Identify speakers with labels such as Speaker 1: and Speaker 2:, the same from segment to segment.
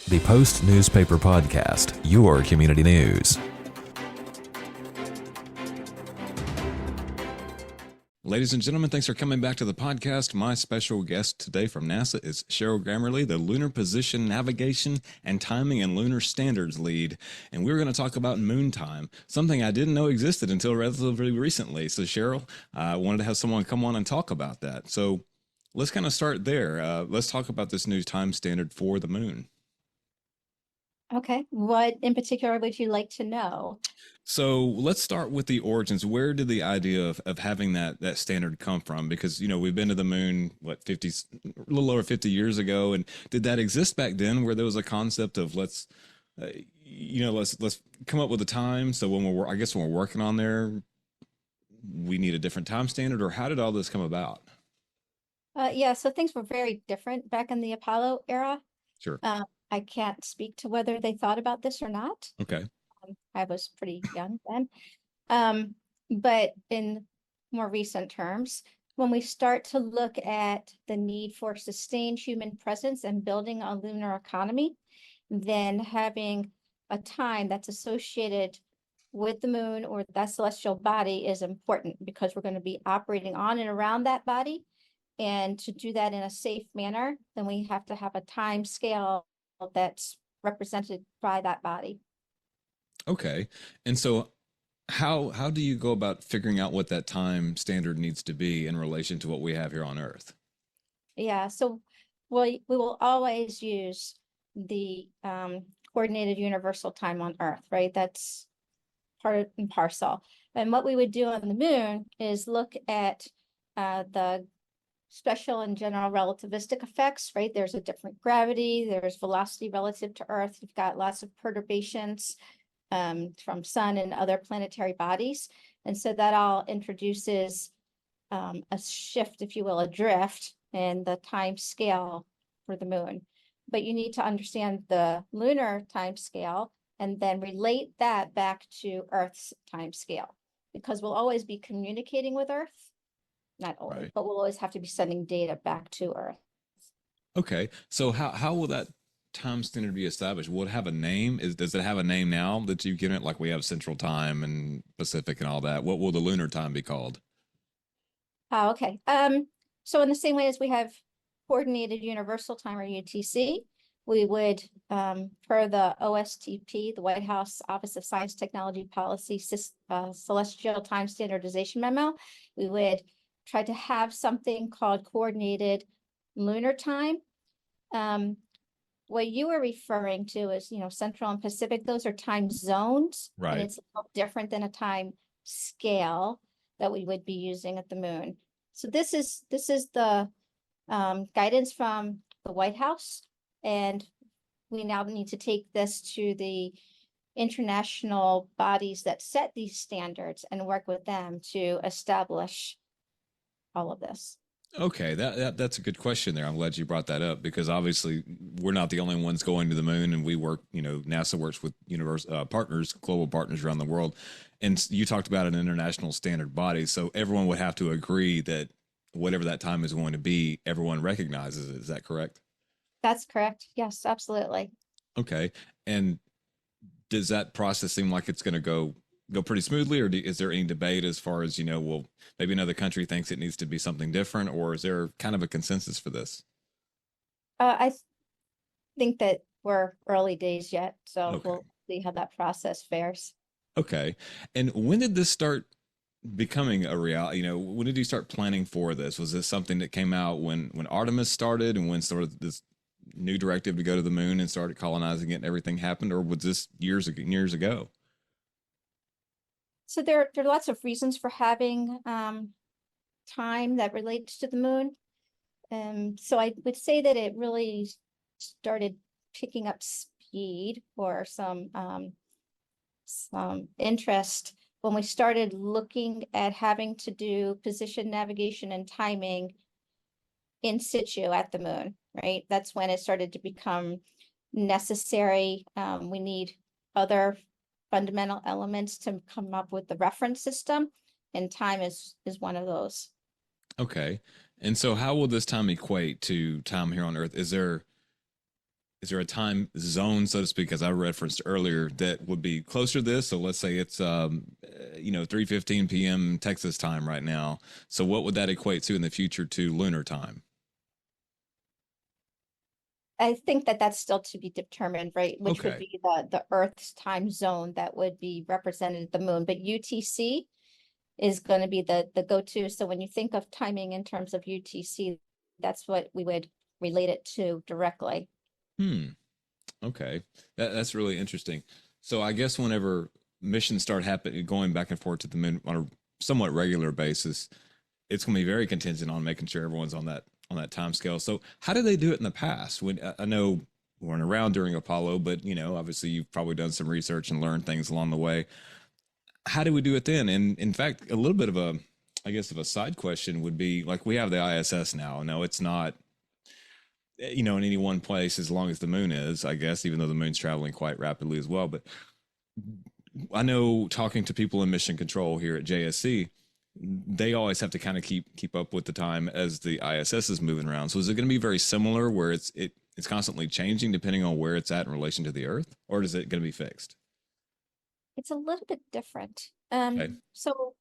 Speaker 1: the Post Newspaper Podcast, your community news. Ladies and gentlemen, thanks for coming back to the podcast. My special guest today from NASA is Cheryl Gramling, the Lunar Position Navigation and Timing and Lunar Standards Lead. And we're going to talk about moon time, something I didn't know existed until relatively recently. So Cheryl, I wanted to have someone come on and talk about that. So let's kind of start there. Let's talk about this new time standard for the moon.
Speaker 2: Okay. What in particular would you like to know?
Speaker 1: So let's start with the origins. Where did the idea of having that standard come from? Because, you know, we've been to the moon, what, 50, a little over 50 years ago. And did that exist back then where there was a concept of let's come up with a time. So when when we're working on there, we need a different time standard, or how did all this come about?
Speaker 2: Yeah, so things were very different back in the Apollo era.
Speaker 1: Sure.
Speaker 2: I can't speak to whether they thought about this or not.
Speaker 1: Okay.
Speaker 2: I was pretty young then. But in more recent terms, when we start to look at the need for sustained human presence and building a lunar economy, then having a time that's associated with the moon or that celestial body is important because we're going to be operating on and around that body. And to do that in a safe manner, then we have to have a time scale that's represented by that body.
Speaker 1: Okay. And so how do you go about figuring out what that time standard needs to be in relation to what we have here on Earth?
Speaker 2: Yeah, so we will always use the coordinated universal time on Earth, right? That's part and parcel. And what we would do on the moon is look at the special and general relativistic effects, right? There's a different gravity, there's velocity relative to Earth. You've got lots of perturbations from sun and other planetary bodies. And so that all introduces a shift, if you will, a drift in the time scale for the moon. But you need to understand the lunar time scale and then relate that back to Earth's time scale, because we'll always be communicating with Earth. Not always,
Speaker 1: Right.
Speaker 2: but we'll always have to be sending data back to Earth.
Speaker 1: Okay. So how will that time standard be established? Will it have a name? Does it have a name now that you've given it? Like we have Central Time and Pacific and all that. What will the lunar time be called?
Speaker 2: Oh, okay. So in the same way as we have coordinated universal time, or UTC, we would, per the OSTP, the White House Office of Science Technology Policy, Celestial Time Standardization Memo, we would try to have something called coordinated lunar time. What you were referring to is, Central and Pacific, those are time zones.
Speaker 1: Right.
Speaker 2: And it's a little different than a time scale that we would be using at the moon. So this is the guidance from the White House, and we now need to take this to the international bodies that set these standards and work with them to establish all of this.
Speaker 1: Okay, that's a good question there. I'm glad you brought that up because obviously we're not the only ones going to the moon, and we work. NASA works with partners, global partners around the world, and you talked about an international standard body, so everyone would have to agree that whatever that time is going to be, everyone recognizes it. Is that correct?
Speaker 2: That's correct. Yes, absolutely.
Speaker 1: Okay, and does that process seem like it's going to go pretty smoothly, or is there any debate as far as well, maybe another country thinks it needs to be something different, or is there kind of a consensus for this?
Speaker 2: I think that we're early days yet, so
Speaker 1: Okay.
Speaker 2: we'll see how that process fares.
Speaker 1: Okay. And when did this start becoming a reality? When did you start planning for this? Was this something that came out when Artemis started and when sort of this new directive to go to the moon and started colonizing it and everything happened, or was this years ago?
Speaker 2: So there are lots of reasons for having time that relates to the moon. So I would say that it really started picking up speed or some interest when we started looking at having to do position, navigation, and timing in situ at the moon, right? That's when it started to become necessary. We need other fundamental elements to come up with the reference system, and time is one of those.
Speaker 1: Okay. And so how will this time equate to time here on Earth? Is there is there a time zone, so to speak, as I referenced earlier, that would be closer to this? So let's say it's 3:15 p.m. Texas time right now. So what would that equate to in the future to lunar time?
Speaker 2: I think that that's still to be determined, right? Which would
Speaker 1: Okay.
Speaker 2: be the Earth's time zone that would be represented at the moon. But UTC is going to be the go-to. So when you think of timing in terms of UTC, that's what we would relate it to directly.
Speaker 1: Hmm. Okay. That's really interesting. So I guess whenever missions start happening, going back and forth to the moon on a somewhat regular basis, it's going to be very contingent on making sure everyone's on that time scale. So how did they do it in the past? When I know we weren't around during Apollo, but obviously you've probably done some research and learned things along the way. How do we do it then? And in fact, a little bit of a, I guess, of a side question would be like we have the ISS now. No, it's not, in any one place as long as the moon is, I guess, even though the moon's traveling quite rapidly as well. But I know talking to people in mission control here at JSC, they always have to kind of keep up with the time as the ISS is moving around. So is it going to be very similar where it's constantly changing depending on where it's at in relation to the Earth, or is it going to be fixed?
Speaker 2: It's a little bit different.
Speaker 1: Okay.
Speaker 2: So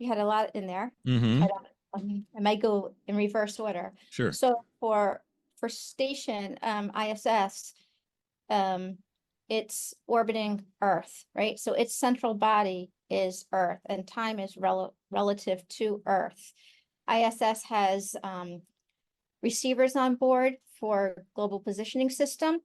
Speaker 2: we had a lot in there.
Speaker 1: Mm-hmm.
Speaker 2: I might go in reverse order.
Speaker 1: Sure.
Speaker 2: So for station ISS, it's orbiting Earth, right? So its central body is Earth, and time is relative to Earth. ISS has receivers on board for global positioning system,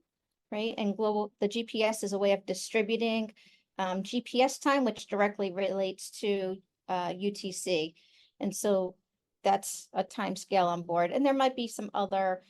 Speaker 2: right? And the GPS is a way of distributing GPS time, which directly relates to UTC. And so that's a time scale on board. And there might be some other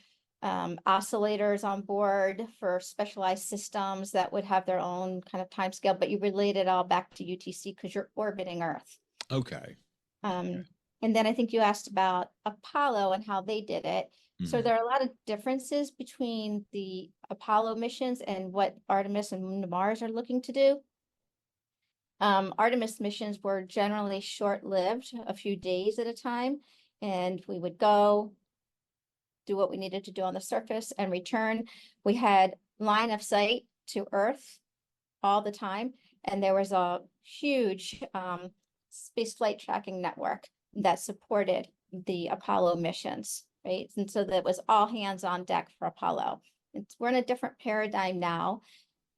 Speaker 2: oscillators on board for specialized systems that would have their own kind of time scale, but you relate it all back to UTC because you're orbiting Earth.
Speaker 1: Okay.
Speaker 2: Um, and then I think you asked about Apollo and how they did it. So
Speaker 1: Mm-hmm.
Speaker 2: there are a lot of differences between the Apollo missions and what Artemis and Moon to Mars are looking to do. Artemis missions were generally short-lived, a few days at a time, and we would go do what we needed to do on the surface and return. We had line of sight to Earth all the time, and there was a huge space flight tracking network that supported the Apollo missions, right? And so that was all hands on deck for Apollo. We're in a different paradigm now.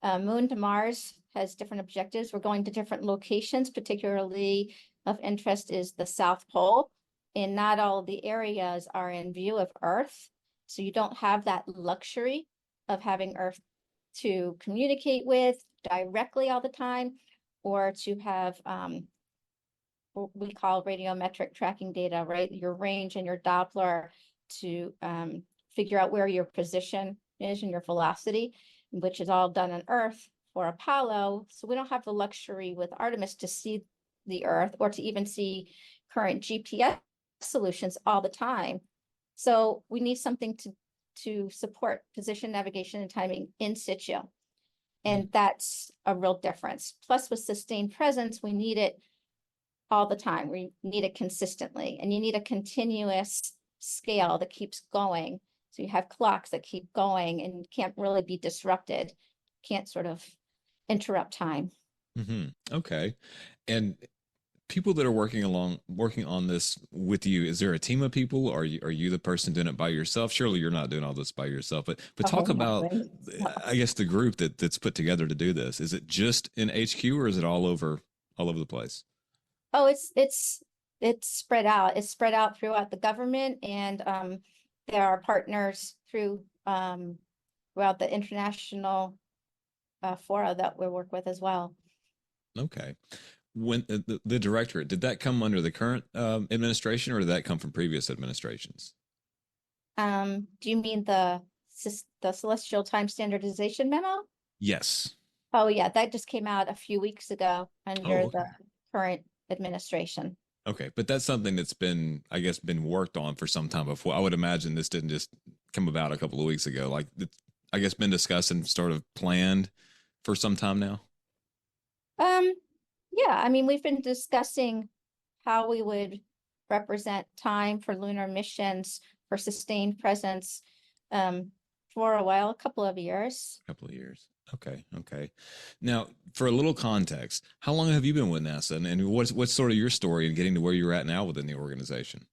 Speaker 2: Moon to Mars has different objectives. We're going to different locations, particularly of interest is the South Pole, and not all the areas are in view of Earth. So you don't have that luxury of having Earth to communicate with directly all the time, or to have what we call radiometric tracking data, right? Your range and your Doppler to figure out where your position is and your velocity, which is all done on Earth for Apollo. So we don't have the luxury with Artemis to see the Earth or to even see current GPS solutions all the time. So we need something to support position, navigation, and timing in situ. And that's a real difference. Plus, with sustained presence, we need it all the time. We need it consistently, and you need a continuous scale that keeps going. So you have clocks that keep going and can't really be disrupted, can't sort of interrupt time.
Speaker 1: Mm-hmm. Okay. And people that are working on this with you, is there a team of people, or are you the person doing it by yourself? Surely you're not doing all this by yourself, but
Speaker 2: Oh,
Speaker 1: talk
Speaker 2: no,
Speaker 1: about,
Speaker 2: right?
Speaker 1: I guess, the group that's put together to do this. Is it just in HQ, or is it all over the place?
Speaker 2: Oh, it's spread out. It's spread out throughout the government, and there are partners throughout the international fora that we work with as well.
Speaker 1: Okay. When the directorate, did that come under the current administration, or did that come from previous administrations?
Speaker 2: Do you mean the Celestial Time Standardization Memo?
Speaker 1: Yes.
Speaker 2: Oh yeah, that just came out a few weeks ago
Speaker 1: Oh,
Speaker 2: under the
Speaker 1: okay.
Speaker 2: current administration.
Speaker 1: Okay, but that's something that's been, I guess, been worked on for some time before. I would imagine this didn't just come about a couple of weeks ago. Like, it's, I guess, been discussed and sort of planned for some time now.
Speaker 2: Um, yeah, I mean, we've been discussing how we would represent time for lunar missions for sustained presence um, for a while, a couple of years.
Speaker 1: A couple of years. Okay. Okay. Now, for a little context, how long have you been with NASA, and what's sort of your story in getting to where you're at now within the organization?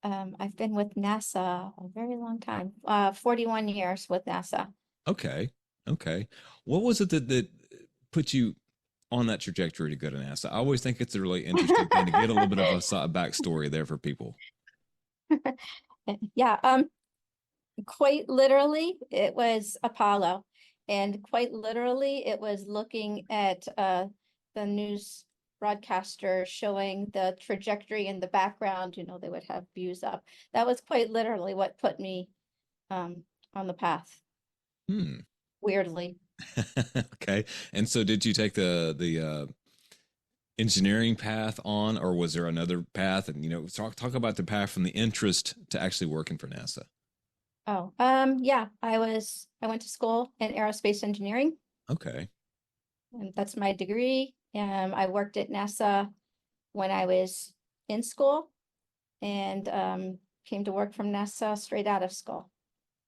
Speaker 2: I've been with NASA a very long time, 41 years with NASA.
Speaker 1: Okay. Okay. What was it that put you on that trajectory to go to NASA? I always think it's a really interesting thing to get a little bit of a backstory there for people.
Speaker 2: Yeah, quite literally, it was Apollo. And quite literally, it was looking at the news broadcaster showing the trajectory in the background. They would have views up. That was quite literally what put me on the path,
Speaker 1: Hmm.
Speaker 2: weirdly.
Speaker 1: Okay. And so did you take the engineering path on, or was there another path? And talk about the path from the interest to actually working for NASA.
Speaker 2: Oh, yeah, I went to school in aerospace engineering,
Speaker 1: Okay.
Speaker 2: and that's my degree. I worked at NASA when I was in school, and came to work from NASA straight out of school.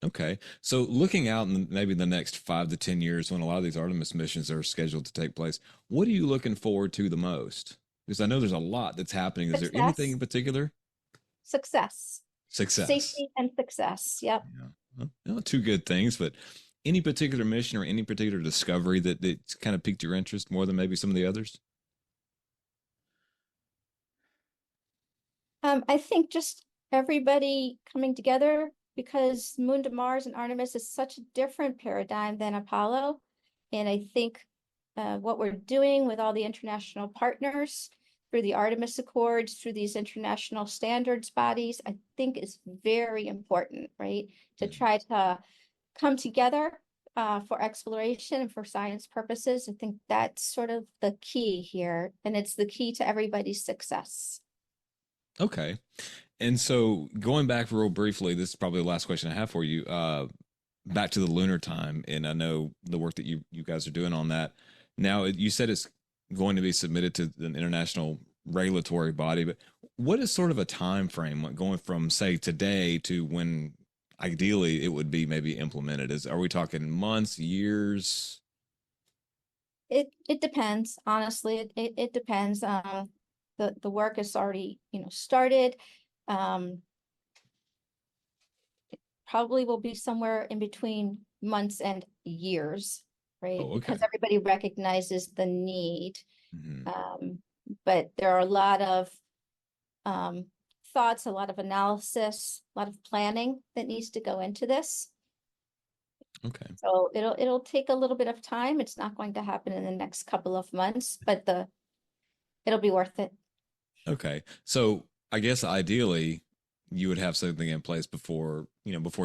Speaker 1: Okay. So looking out in maybe the next 5 to 10 years when a lot of these Artemis missions are scheduled to take place, what are you looking forward to the most? Because I know there's a lot that's happening. Is there anything
Speaker 2: Success,
Speaker 1: in particular?
Speaker 2: success,
Speaker 1: Success.
Speaker 2: safety and success. Yep.
Speaker 1: Yeah. Well, two good things, but any particular mission or any particular discovery that kind of piqued your interest more than maybe some of the others?
Speaker 2: I think just everybody coming together, because Moon to Mars and Artemis is such a different paradigm than Apollo. And I think what we're doing with all the international partners through the Artemis Accords, through these international standards bodies, I think is very important, right? To
Speaker 1: Mm.
Speaker 2: try to come together for exploration and for science purposes. I think that's sort of the key here, and it's the key to everybody's success.
Speaker 1: Okay. And so going back real briefly, this is probably the last question I have for you. Back to the lunar time, and I know the work that you guys are doing on that. Now, you said it's going to be submitted to an international regulatory body, but what is sort of a time frame like going from say today to when ideally it would be maybe implemented? Are we talking months, years?
Speaker 2: It depends, honestly. It depends. The work is already, started. Um, Probably will be somewhere in between months and years, right?
Speaker 1: Oh,
Speaker 2: Because
Speaker 1: okay.
Speaker 2: everybody recognizes the need.
Speaker 1: Hmm.
Speaker 2: Um, but there are a lot of um, thoughts, a lot of analysis, a lot of planning that needs to go into this.
Speaker 1: Okay.
Speaker 2: So it'll take a little bit of time. It's not going to happen in the next couple of months, but it'll be worth it.
Speaker 1: Okay. So I guess ideally you would have something in place before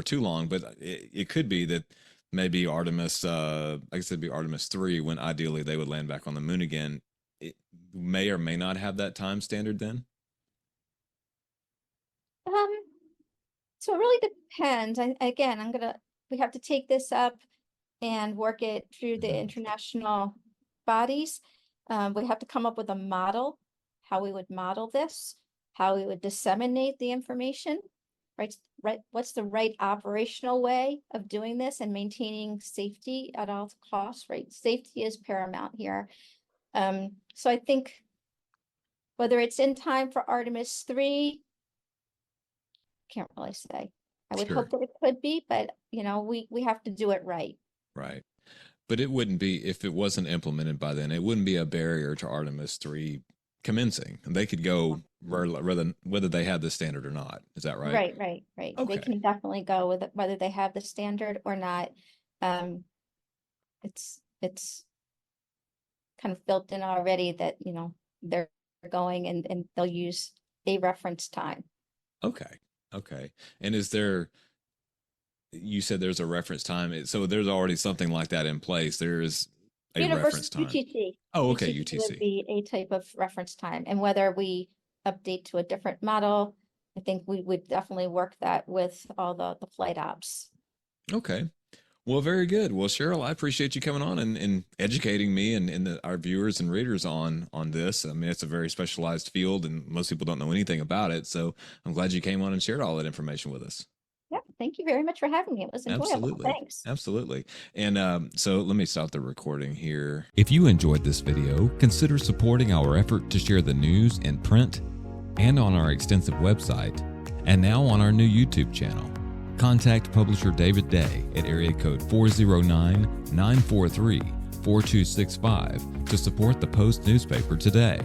Speaker 1: too long, but it could be that maybe Artemis, I guess it'd be Artemis 3 when ideally they would land back on the moon again. It may or may not have that time standard then.
Speaker 2: Um, so it really depends. We have to take this up and work it through the
Speaker 1: Mhm.
Speaker 2: international bodies. We have to come up with a model, how we would model this, how we would disseminate the information, right? Right. What's the right operational way of doing this and maintaining safety at all costs, right? Safety is paramount here. So I think whether it's in time for Artemis 3, can't really say. I would
Speaker 1: Sure.
Speaker 2: hope that it could be, but we have to do it right.
Speaker 1: Right. But it wouldn't be, if it wasn't implemented by then, it wouldn't be a barrier to Artemis 3 commencing. They could go rather whether they had the standard or not. Is that right?
Speaker 2: Right. They
Speaker 1: Okay.
Speaker 2: can definitely go with it, whether they have the standard or not. Um, it's kind of built in already that, they're going and they'll use a reference time.
Speaker 1: Okay. Okay. And you said there's a reference time. So there's already something like that in place. There is a
Speaker 2: Universal
Speaker 1: reference time.
Speaker 2: UTC.
Speaker 1: Oh, okay.
Speaker 2: UTC would
Speaker 1: UTC.
Speaker 2: be a type of reference time. And whether we update to a different model, I think we would definitely work that with all the flight ops.
Speaker 1: Okay. Well, very good. Well, Cheryl, I appreciate you coming on and educating me and our viewers and readers on this. I mean, it's a very specialized field and most people don't know anything about it. So I'm glad you came on and shared all that information with us.
Speaker 2: Yeah. Thank thank you very much for having me. It was enjoyable.
Speaker 1: Absolutely.
Speaker 2: Thanks.
Speaker 1: Absolutely. And so let me stop the recording here. If you enjoyed this video, consider supporting our effort to share the news in print and on our extensive website, and now on our new YouTube channel. Contact publisher David Day at area code 409-943-4265 to support the Post newspaper today.